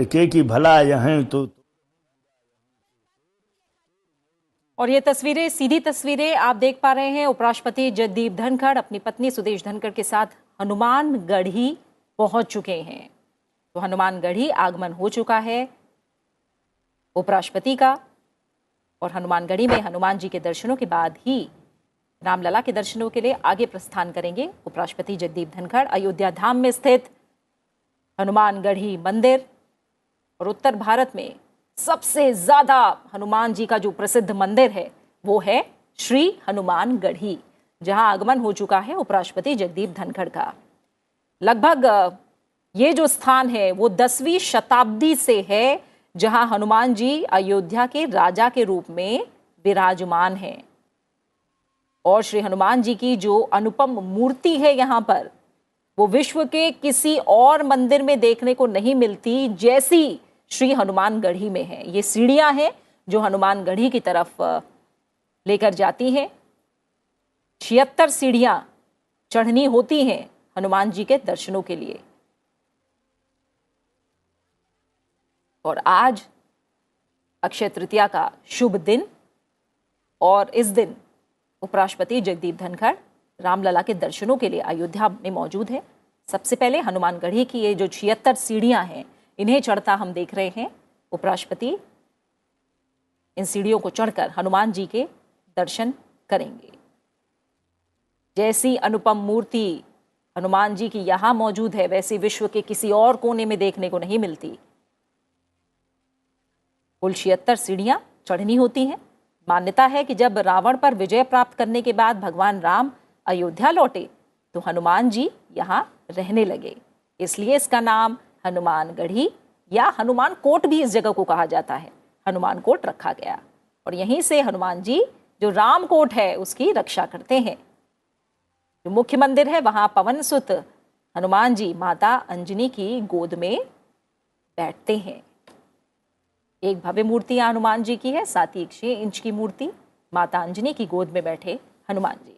के की भला यहाँ तो। और ये तस्वीरें, सीधी तस्वीरें आप देख पा रहे हैं। उपराष्ट्रपति जगदीप धनखड़ अपनी पत्नी सुदेश धनखड़ के साथ हनुमानगढ़ी पहुंच चुके हैं। तो हनुमानगढ़ी आगमन हो चुका है उपराष्ट्रपति का, और हनुमानगढ़ी में हनुमान जी के दर्शनों के बाद ही रामलला के दर्शनों के लिए आगे प्रस्थान करेंगे उपराष्ट्रपति जगदीप धनखड़। अयोध्या धाम में स्थित हनुमानगढ़ी मंदिर, और उत्तर भारत में सबसे ज्यादा हनुमान जी का जो प्रसिद्ध मंदिर है वो है श्री हनुमानगढ़ी, जहां आगमन हो चुका है उपराष्ट्रपति जगदीप धनखड़ का। लगभग ये जो स्थान है वो 10वीं शताब्दी से है, जहां हनुमान जी अयोध्या के राजा के रूप में विराजमान हैं। और श्री हनुमान जी की जो अनुपम मूर्ति है यहाँ पर, वो विश्व के किसी और मंदिर में देखने को नहीं मिलती जैसी श्री हनुमानगढ़ी में है। ये सीढ़ियां हैं जो हनुमानगढ़ी की तरफ लेकर जाती हैं। 76 सीढ़ियां चढ़नी होती हैं हनुमान जी के दर्शनों के लिए। और आज अक्षय तृतीया का शुभ दिन, और इस दिन उपराष्ट्रपति जगदीप धनखड़ रामलला के दर्शनों के लिए अयोध्या में मौजूद है। सबसे पहले हनुमानगढ़ी की ये जो 76 सीढ़ियां हैं, इन्हें चढ़ता हम देख रहे हैं। उपराष्ट्रपति इन सीढ़ियों को चढ़कर हनुमान जी के दर्शन करेंगे। जैसी अनुपम मूर्ति हनुमान जी की यहां मौजूद है, वैसे विश्व के किसी और कोने में देखने को नहीं मिलती। कुल 76 सीढ़ियां चढ़नी होती हैं। मान्यता है कि जब रावण पर विजय प्राप्त करने के बाद भगवान राम अयोध्या लौटे तो हनुमान जी यहां रहने लगे, इसलिए इसका नाम हनुमानगढ़ी या हनुमान कोट भी इस जगह को कहा जाता है, हनुमान कोट रखा गया। और यहीं से हनुमान जी जो राम कोट है उसकी रक्षा करते हैं। जो मुख्य मंदिर है वहां पवन सुत हनुमान जी माता अंजनी की गोद में बैठते हैं। एक भव्य मूर्ति हनुमान जी की है, साथ ही 6 इंच की मूर्ति माता अंजनी की गोद में बैठे हनुमान जी।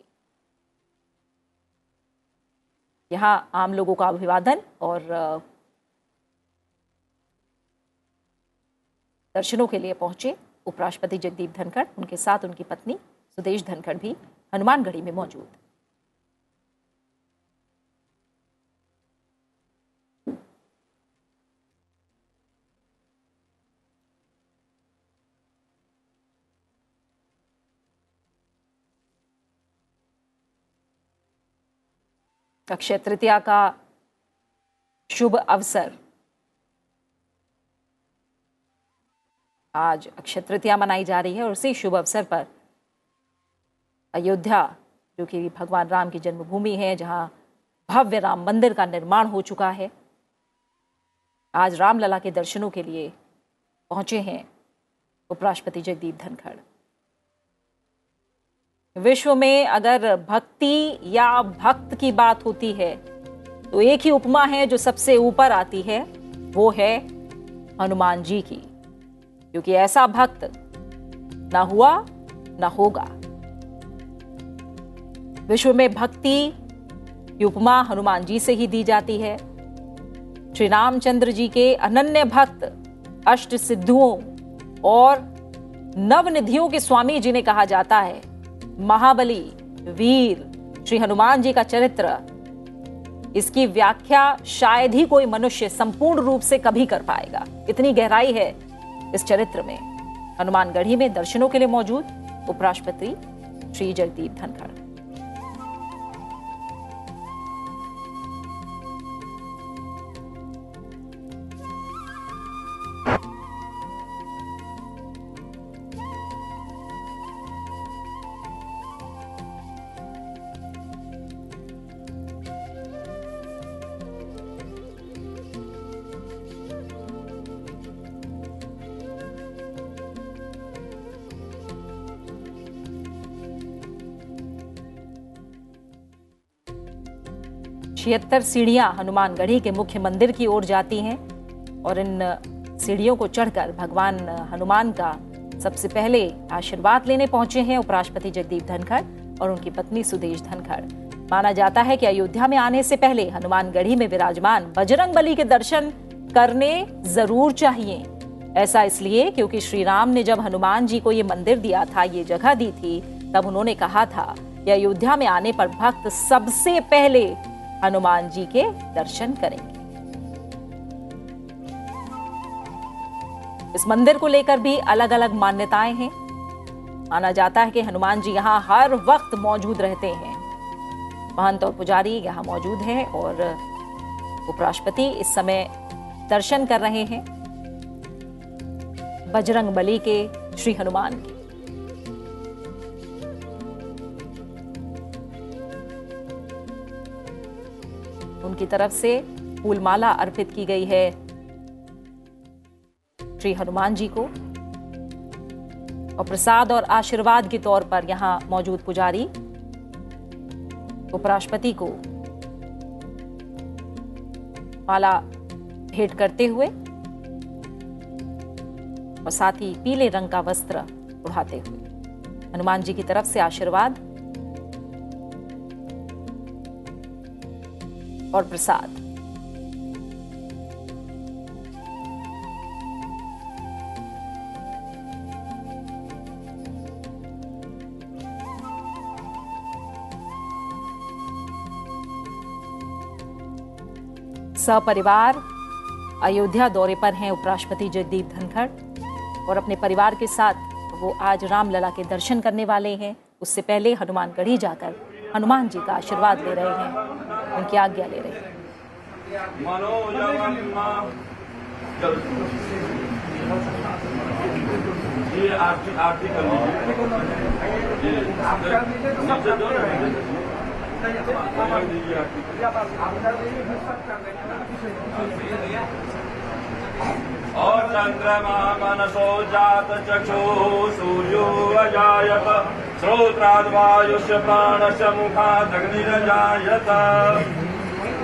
यहां आम लोगों का अभिवादन और दर्शनों के लिए पहुंचे उपराष्ट्रपति जगदीप धनखड़। उनके साथ उनकी पत्नी सुदेश धनखड़ भी हनुमानगढ़ी में मौजूद। अक्षय तृतीया का शुभ अवसर, आज अक्षय तृतीया मनाई जा रही है, और उसी शुभ अवसर पर अयोध्या, जो कि भगवान राम की जन्मभूमि है, जहां भव्य राम मंदिर का निर्माण हो चुका है, आज रामलला के दर्शनों के लिए पहुंचे हैं उपराष्ट्रपति जगदीप धनखड़। विश्व में अगर भक्ति या भक्त की बात होती है तो एक ही उपमा है जो सबसे ऊपर आती है, वो है हनुमान जी की, क्योंकि ऐसा भक्त ना हुआ ना होगा। विश्व में भक्ति की उपमा हनुमान जी से ही दी जाती है। श्री रामचंद्र जी के अनन्य भक्त, अष्ट सिद्धुओं और नवनिधियों के स्वामी जिन्हें कहा जाता है, महाबली वीर श्री हनुमान जी का चरित्र, इसकी व्याख्या शायद ही कोई मनुष्य संपूर्ण रूप से कभी कर पाएगा। इतनी गहराई है इस चरित्र में। हनुमानगढ़ी में दर्शनों के लिए मौजूद उपराष्ट्रपति श्री जगदीप धनखड़। छिहत्तर सीढ़ियां हनुमानगढ़ी के मुख्य मंदिर की ओर जाती हैं, और इन सीढ़ियों को चढ़कर भगवान हनुमान का सबसे पहले आशीर्वाद लेने पहुंचे हैं उपराष्ट्रपति जगदीप धनखड़ और उनकी पत्नी सुदेश धनखड़। माना जाता है कि अयोध्या में आने से पहले हनुमानगढ़ी में विराजमान बजरंगबली के दर्शन करने जरूर चाहिए। ऐसा इसलिए क्योंकि श्री राम ने जब हनुमान जी को ये मंदिर दिया था, ये जगह दी थी, तब उन्होंने कहा था कि अयोध्या में आने पर भक्त सबसे पहले हनुमान जी के दर्शन करेंगे। इस मंदिर को लेकर भी अलग अलग मान्यताएं हैं। माना जाता है कि हनुमान जी यहाँ हर वक्त मौजूद रहते हैं। महंत और पुजारी यहाँ मौजूद हैं और उपराष्ट्रपति इस समय दर्शन कर रहे हैं बजरंग बली के श्री हनुमान के। उनकी तरफ से फूलमाला अर्पित की गई है श्री हनुमान जी को और प्रसाद और आशीर्वाद के तौर पर यहां मौजूद पुजारी उपराष्ट्रपति को माला भेंट करते हुए और साथ ही पीले रंग का वस्त्र उड़ाते हुए हनुमान जी की तरफ से आशीर्वाद और प्रसाद। सपरिवार अयोध्या दौरे पर हैं उपराष्ट्रपति जगदीप धनखड़ और अपने परिवार के साथ वो आज रामलला के दर्शन करने वाले हैं। उससे पहले हनुमानगढ़ी जाकर हनुमान जी का आशीर्वाद ले रहे हैं, उनकी आज्ञा ले रहे हैं। और चंद्रमा मनसो जात चक्षु सूर्यो अजायत श्रोत्राद्वायुष्य प्राणस्य मुखादग्निरजायत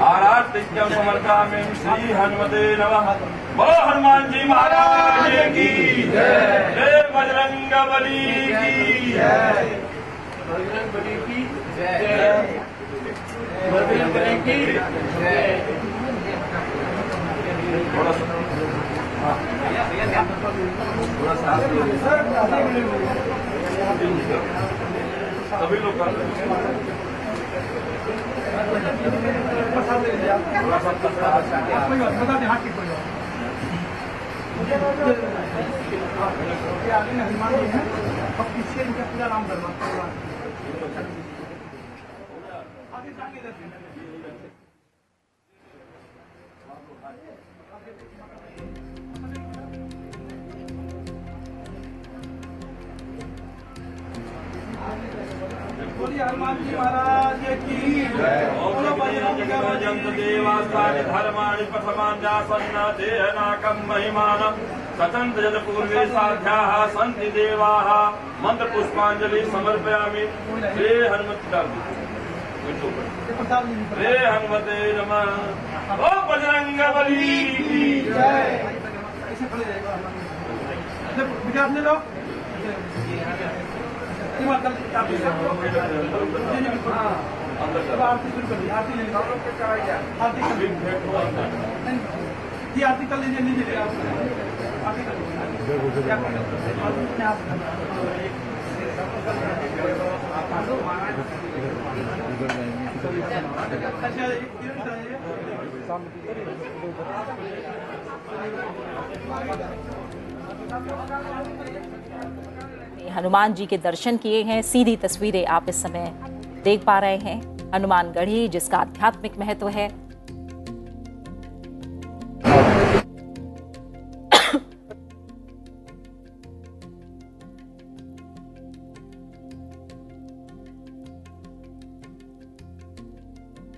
आरातिक्यं समर्पयामि श्री हनुमते नमः। बोलो हनुमान जी महाराज की जय। जय बजरंग बली की जय। बजरंग बली की जय। बजरंग बली की जय। सभी लोग कर रहे हनुमान जी महाराज की देवास्तानि धर्माणि प्रथमान्यासन्न देहनाकं महिमानं सचन्त जत पूर्वे साध्याः सन्ति देवाः मंत्र पुष्पांजलि समर्पयामि। हे हनुमते हे हनुमते नमः। ओ बजरंग बली की जय। आरती कर लीजिए। हनुमान जी के दर्शन किए हैं। सीधी तस्वीरें आप इस समय देख पा रहे हैं। हनुमानगढ़ी जिसका आध्यात्मिक महत्व है।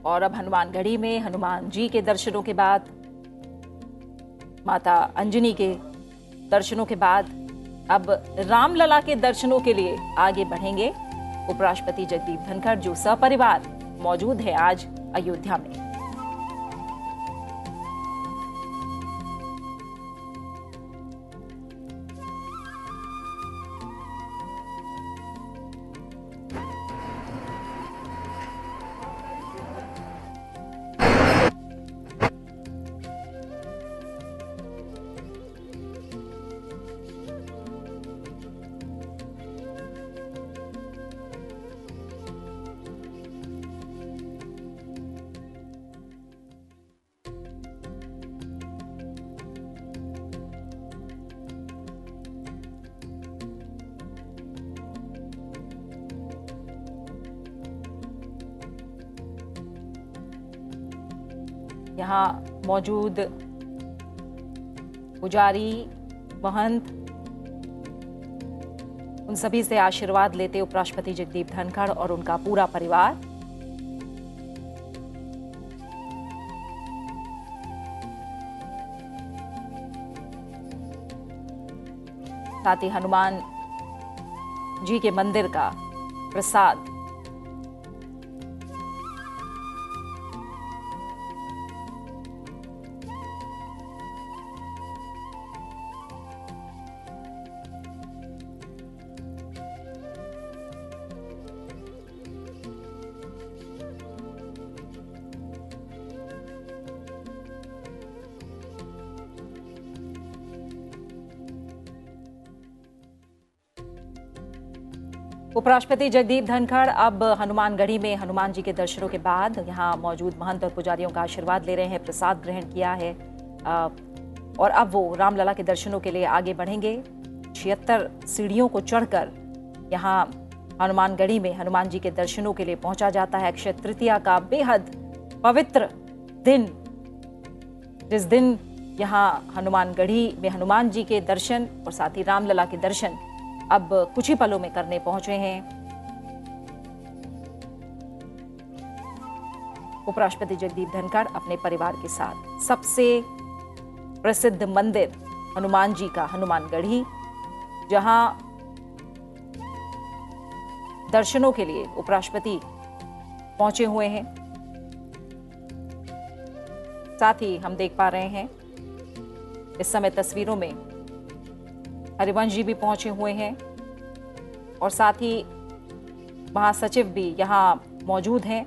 और अब हनुमानगढ़ी में हनुमान जी के दर्शनों के बाद, माता अंजनी के दर्शनों के बाद अब रामलला के दर्शनों के लिए आगे बढ़ेंगे उपराष्ट्रपति जगदीप धनखड़, जो सपरिवार मौजूद है आज अयोध्या में। यहाँ मौजूद पुजारी, महंत, उन सभी से आशीर्वाद लेते उपराष्ट्रपति जगदीप धनखड़ और उनका पूरा परिवार। साथ ही हनुमान जी के मंदिर का प्रसाद उपराष्ट्रपति जगदीप धनखड़ अब हनुमानगढ़ी में हनुमान जी के दर्शनों के बाद यहाँ मौजूद महंत और पुजारियों का आशीर्वाद ले रहे हैं, प्रसाद ग्रहण किया है और अब वो रामलला के दर्शनों के लिए आगे बढ़ेंगे। 76 सीढ़ियों को चढ़कर यहाँ हनुमानगढ़ी में हनुमान जी के दर्शनों के लिए पहुंचा जाता है। अक्षय तृतीया का बेहद पवित्र दिन, जिस दिन यहाँ हनुमानगढ़ी में हनुमान जी के दर्शन और साथ ही रामलला के दर्शन अब कुछ ही पलों में करने पहुंचे हैं। उपराष्ट्रपति जगदीप धनखड़ अपने परिवार के साथ सबसे प्रसिद्ध मंदिर हनुमान जी का हनुमानगढ़ी, जहां दर्शनों के लिए उपराष्ट्रपति पहुंचे हुए हैं। साथ ही हम देख पा रहे हैं इस समय तस्वीरों में हरिवंश जी भी पहुंचे हुए हैं और साथ ही महासचिव भी यहाँ मौजूद हैं,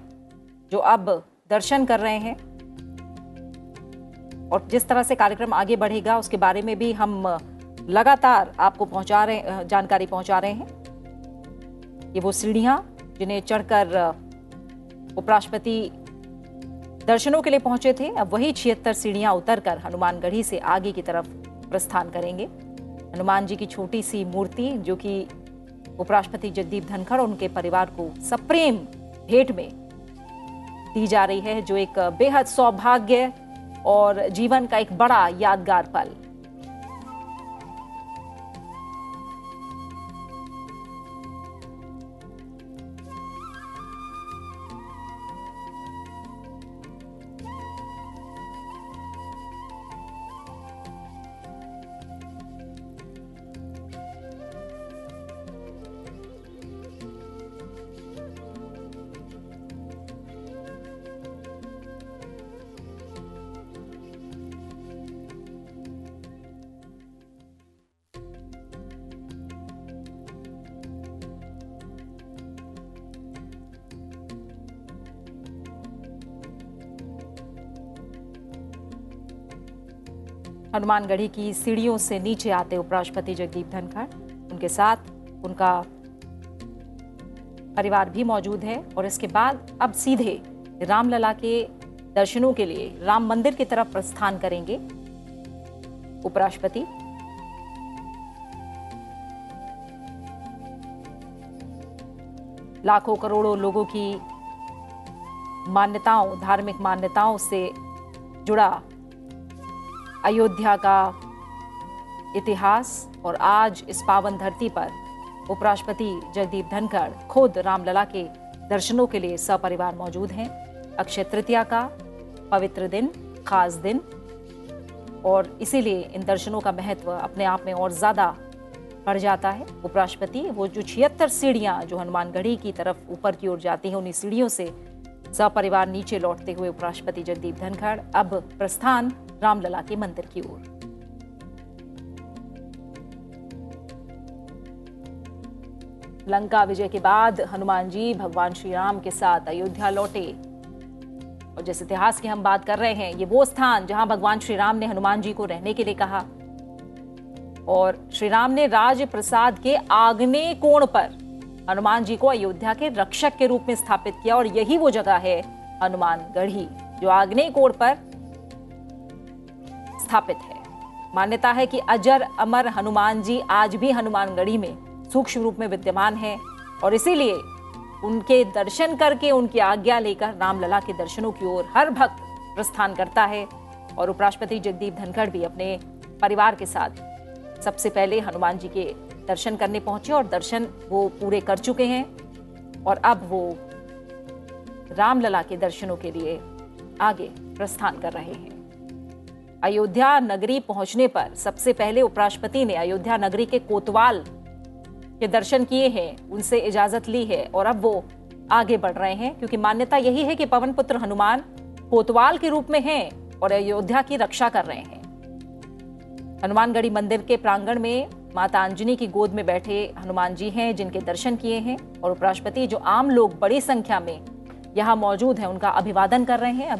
जो अब दर्शन कर रहे हैं। और जिस तरह से कार्यक्रम आगे बढ़ेगा उसके बारे में भी हम लगातार आपको जानकारी पहुंचा रहे हैं। ये वो सीढ़ियां जिन्हें चढ़कर उपराष्ट्रपति दर्शनों के लिए पहुंचे थे, अब वही 76 सीढ़ियां उतरकर हनुमानगढ़ी से आगे की तरफ प्रस्थान करेंगे। हनुमान जी की छोटी सी मूर्ति जो कि उपराष्ट्रपति जगदीप धनखड़ और उनके परिवार को सप्रेम भेंट में दी जा रही है, जो एक बेहद सौभाग्य और जीवन का एक बड़ा यादगार पल। हनुमानगढ़ी की सीढ़ियों से नीचे आते उपराष्ट्रपति जगदीप धनखड़, उनके साथ उनका परिवार भी मौजूद है और इसके बाद अब सीधे रामलला के दर्शनों के लिए राम मंदिर की तरफ प्रस्थान करेंगे उपराष्ट्रपति। लाखों करोड़ों लोगों की मान्यताओं, धार्मिक मान्यताओं से जुड़ा अयोध्या का इतिहास और आज इस पावन धरती पर उपराष्ट्रपति जगदीप धनखड़ खुद रामलला के दर्शनों के लिए सपरिवार मौजूद हैं। अक्षय तृतीया का पवित्र दिन, खास दिन, और इसीलिए इन दर्शनों का महत्व अपने आप में और ज्यादा बढ़ जाता है। उपराष्ट्रपति वो जो 76 सीढ़ियां जो हनुमानगढ़ी की तरफ ऊपर की ओर जाती हैं, उन्हीं सीढ़ियों से सपरिवार नीचे लौटते हुए उपराष्ट्रपति जगदीप धनखड़ अब प्रस्थान रामलला के मंदिर की ओर। लंका विजय के बाद हनुमान जी भगवान श्री राम के साथ अयोध्या लौटे और जिस इतिहास की हम बात कर रहे हैं, ये वो स्थान जहां भगवान श्री राम ने हनुमान जी को रहने के लिए कहा और श्री राम ने राज प्रसाद के आग्नेय कोण पर हनुमान जी को अयोध्या के रक्षक के रूप में स्थापित किया और यही वो जगह है हनुमानगढ़ी जो आग्नेय कोण पर स्थापित है। मान्यता है कि अजर अमर हनुमान जी आज भी हनुमानगढ़ी में सूक्ष्म रूप में विद्यमान है और इसीलिए उनके दर्शन करके, उनकी आज्ञा लेकर रामलला के दर्शनों की ओर हर भक्त प्रस्थान करता है और उपराष्ट्रपति जगदीप धनखड़ भी अपने परिवार के साथ सबसे पहले हनुमान जी के दर्शन करने पहुंचे और दर्शन वो पूरे कर चुके हैं और अब वो रामलला के दर्शनों के लिए आगे प्रस्थान कर रहे हैं। अयोध्या नगरी पहुंचने पर सबसे पहले उपराष्ट्रपति ने अयोध्या नगरी के कोतवाल के दर्शन किए हैं, उनसे इजाजत ली है और अब वो आगे बढ़ रहे हैं, क्योंकि मान्यता यही है कि पवन पुत्र हनुमान कोतवाल के रूप में हैं और अयोध्या की रक्षा कर रहे हैं। हनुमानगढ़ी मंदिर के प्रांगण में माता अंजनी की गोद में बैठे हनुमान जी हैं, जिनके दर्शन किए हैं और उपराष्ट्रपति जो आम लोग बड़ी संख्या में यहाँ मौजूद हैं उनका अभिवादन कर रहे हैं।